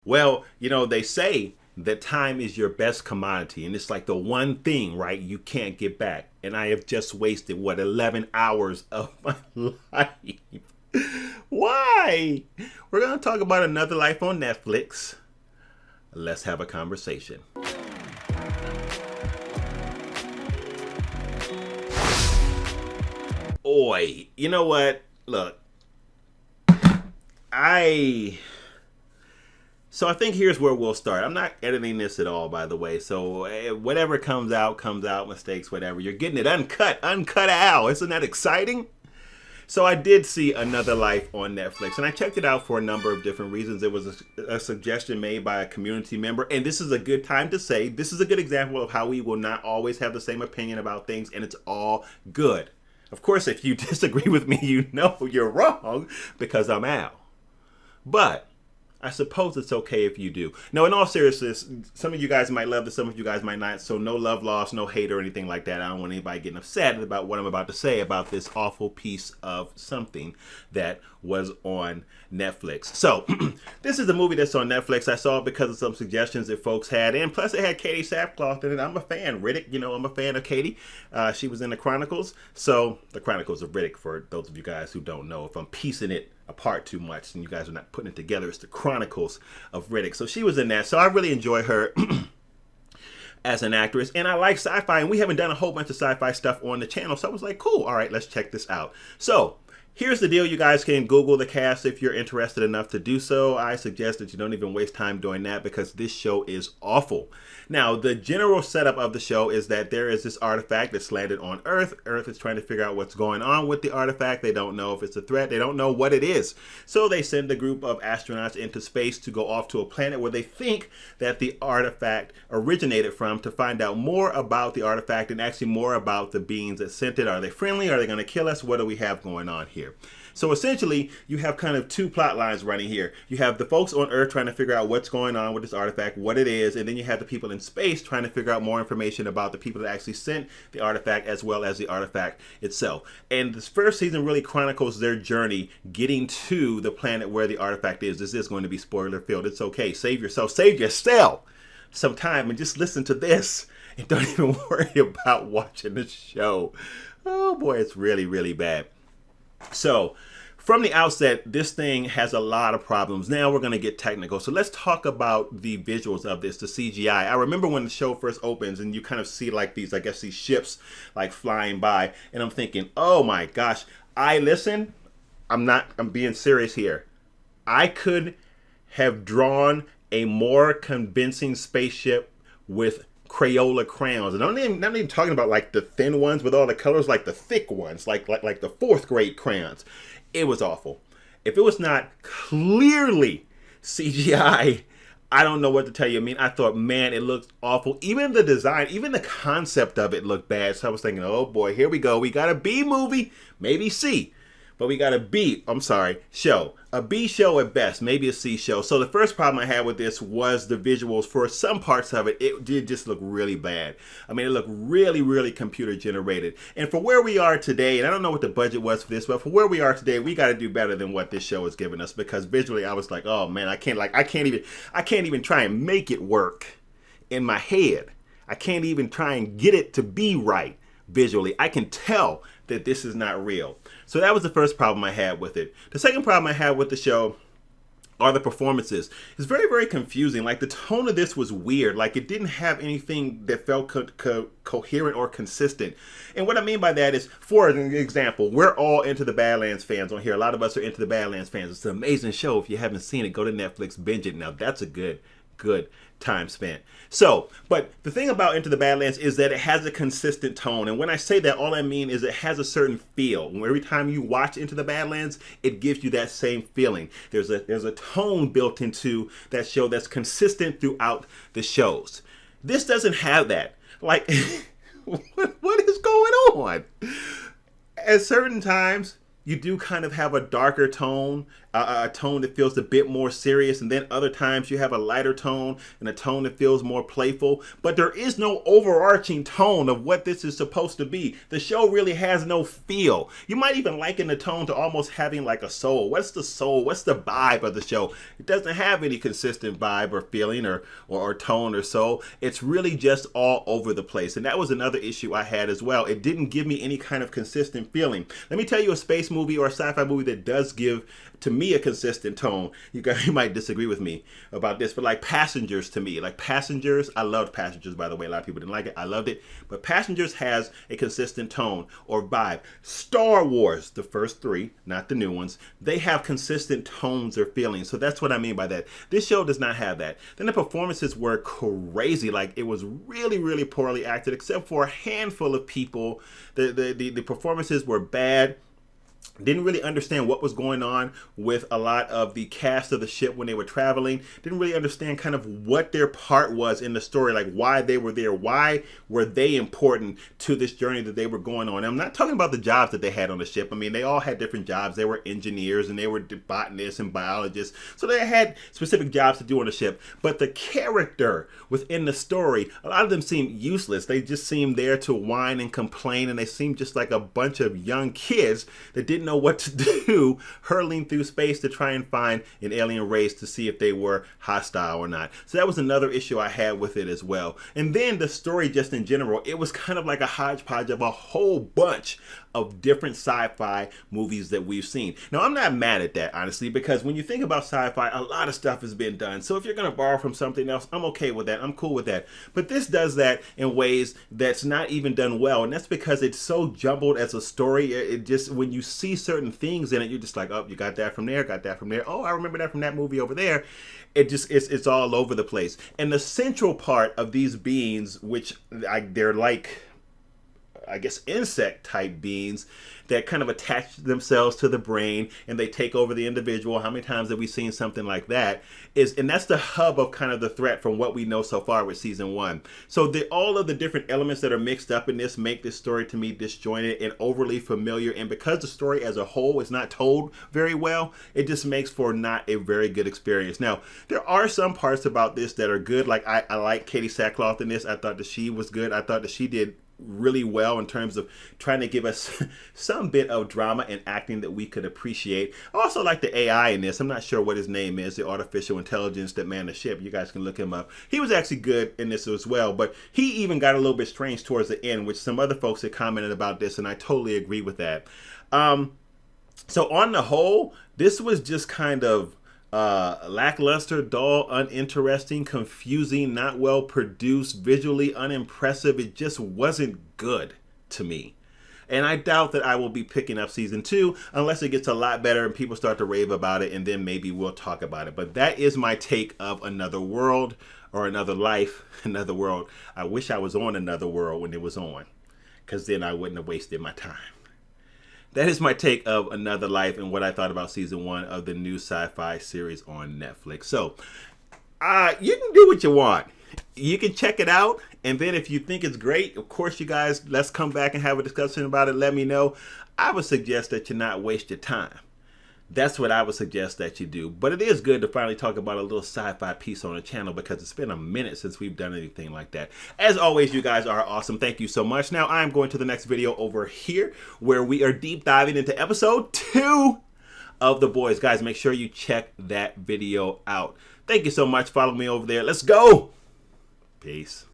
Well, they say that time is your best commodity, and it's like the one thing, right, you can't get back. And I have just wasted, 11 hours of my life. Why? We're going to talk about Another Life on Netflix. Let's have a conversation. Oi, you know what? Look, So I think here's where we'll start. I'm not editing this at all, by the way. So whatever comes out, mistakes, whatever. You're getting it uncut out. Isn't that exciting? So I did see Another Life on Netflix, and I checked it out for a number of different reasons. It was a suggestion made by a community member, and this is a good time to say, this is a good example of how we will not always have the same opinion about things, and it's all good. Of course, if you disagree with me, you know you're wrong, because I'm Al. But I suppose it's okay if you do. No, in all seriousness, some of you guys might love this, some of you guys might not. So no love lost, no hate or anything like that. I don't want anybody getting upset about what I'm about to say about this awful piece of something that was on Netflix. So this is a movie that's on Netflix. I saw it because of some suggestions that folks had. And plus it had Katie Sackcloth in it. I'm a fan. Riddick, I'm a fan of Katie. She was in The Chronicles. So The Chronicles of Riddick, for those of you guys who don't know, if I'm piecing it apart too much and you guys are not putting it together, it's The Chronicles of Riddick. So she was in that. So I really enjoy her as an actress, and I like sci-fi, and we haven't done a whole bunch of sci-fi stuff on the channel, so I was like, cool, all right, let's check this out. So here's the deal. You guys can Google the cast if you're interested enough to do so. I suggest that you don't even waste time doing that because this show is awful. Now, the general setup of the show is that there is this artifact that's landed on Earth. Earth is trying to figure out what's going on with the artifact. They don't know if it's a threat. They don't know what it is. So they send a group of astronauts into space to go off to a planet where they think that the artifact originated from, to find out more about the artifact and actually more about the beings that sent it. Are they friendly? Are they going to kill us? What do we have going on here? So essentially, you have kind of two plot lines running here. You have the folks on Earth trying to figure out what's going on with this artifact, what it is, and then you have the people in space trying to figure out more information about the people that actually sent the artifact as well as the artifact itself. And this first season really chronicles their journey getting to the planet where the artifact is. This is going to be spoiler filled. It's okay. Save yourself some time and just listen to this and don't even worry about watching the show. Oh boy, it's really, really bad. So, from the outset, this thing has a lot of problems. Now we're going to get technical. So let's talk about the visuals of this, the CGI. I remember when the show first opens and you kind of see like these ships like flying by. And I'm thinking, oh my gosh, I'm being serious here. I could have drawn a more convincing spaceship with Crayola crayons, and I'm not even talking about like the thin ones with all the colors, like the thick ones, like the fourth grade crayons. It was awful. If it was not clearly CGI, I don't know what to tell you. I mean, I thought, man, it looked awful. Even the design, even the concept of it looked bad. So I was thinking, oh boy, here we go. We got a B movie, maybe C. But we got a show. A B show at best, maybe a C show. So the first problem I had with this was the visuals. For some parts of it, it did just look really bad. I mean, it looked really, really computer generated. And for where we are today, and I don't know what the budget was for this, but for where we are today, we got to do better than what this show has given us, because visually I was like, oh man, I can't even try and make it work in my head. I can't even try and get it to be right visually. I can tell that this is not real. So that was the first problem I had with it. The second problem I had with the show are the performances. It's very, very confusing. Like, the tone of this was weird. Like, it didn't have anything that felt coherent or consistent. And what I mean by that is, for an example, we're all Into the Badlands fans on here. A lot of us are Into the Badlands fans. It's an amazing show. If you haven't seen it, go to Netflix, binge it. Now, that's a good time spent. So, but the thing about Into the Badlands is that it has a consistent tone. And when I say that, all I mean is it has a certain feel. Every time you watch Into the Badlands, it gives you that same feeling. There's a tone built into that show that's consistent throughout the shows. This doesn't have that. Like, what is going on? At certain times, you do kind of have a darker tone. a tone that feels a bit more serious, and then other times you have a lighter tone and a tone that feels more playful. But there is no overarching tone of what this is supposed to be. The show really has no feel. You might even liken the tone to almost having like a soul. What's the soul? What's the vibe of the show? It doesn't have any consistent vibe or feeling or tone or soul. It's really just all over the place. And that was another issue I had as well. It didn't give me any kind of consistent feeling. Let me tell you a space movie or a sci-fi movie that does give to me a consistent tone. You might disagree with me about this, but like Passengers, to me, like Passengers, I loved Passengers, by the way. A lot of people didn't like it. I loved it. But Passengers has a consistent tone or vibe. Star Wars, the first three, not the new ones, they have consistent tones or feelings. So that's what I mean by that. This show does not have that. Then the performances were crazy. Like, it was really, really poorly acted, except for a handful of people. The performances were bad. Didn't really understand what was going on with a lot of the cast of the ship when they were traveling. Didn't really understand kind of what their part was in the story, like why they were there. Why were they important to this journey that they were going on? And I'm not talking about the jobs that they had on the ship. I mean, they all had different jobs. They were engineers and they were botanists and biologists. So they had specific jobs to do on the ship. But the character within the story, a lot of them seemed useless. They just seemed there to whine and complain, and they seemed just like a bunch of young kids that didn't know what to do, hurling through space to try and find an alien race to see if they were hostile or not. So that was another issue I had with it as well. And then the story just in general, it was kind of like a hodgepodge of a whole bunch of different sci-fi movies that we've seen. Now, I'm not mad at that, honestly, because when you think about sci-fi, a lot of stuff has been done. So if you're going to borrow from something else, I'm okay with that. I'm cool with that. But this does that in ways that's not even done well. And that's because it's so jumbled as a story. It just, when you see certain things in it, you're just like, oh, you got that from there, got that from there. Oh, I remember that from that movie over there. It just, it's all over the place. And the central part of these beings, which they're like, I guess, insect type beings that kind of attach themselves to the brain and they take over the individual. How many times have we seen something like that? And that's the hub of kind of the threat from what we know so far with season one. So all of the different elements that are mixed up in this make this story to me disjointed and overly familiar. And because the story as a whole is not told very well, it just makes for not a very good experience. Now, there are some parts about this that are good. Like I like Katie Sackcloth in this. I thought that she was good. I thought that she did really well in terms of trying to give us some bit of drama and acting that we could appreciate. I also like the AI in this. I'm not sure what his name is, the artificial intelligence that manned the ship. You guys can look him up. He was actually good in this as well, but he even got a little bit strange towards the end, which some other folks had commented about this, and I totally agree with that. So on the whole, this was just kind of lackluster, dull, uninteresting, confusing, not well produced, visually unimpressive. It just wasn't good to me. And I doubt that I will be picking up season 2 unless it gets a lot better and people start to rave about it, and then maybe we'll talk about it. But that is my take of Another World, or Another Life, Another World. I wish I was on Another World when it was on, because then I wouldn't have wasted my time. That is my take of Another Life and what I thought about season 1 of the new Sci-Fi series on Netflix. So, you can do what you want. You can check it out, and then if you think it's great, of course, you guys, let's come back and have a discussion about it. Let me know. I would suggest that you not waste your time. That's what I would suggest that you do. But it is good to finally talk about a little sci-fi piece on the channel, because it's been a minute since we've done anything like that. As always, you guys are awesome. Thank you so much. Now I'm going to the next video over here where we are deep diving into episode 2 of The Boys. Guys, make sure you check that video out. Thank you so much. Follow me over there. Let's go. Peace.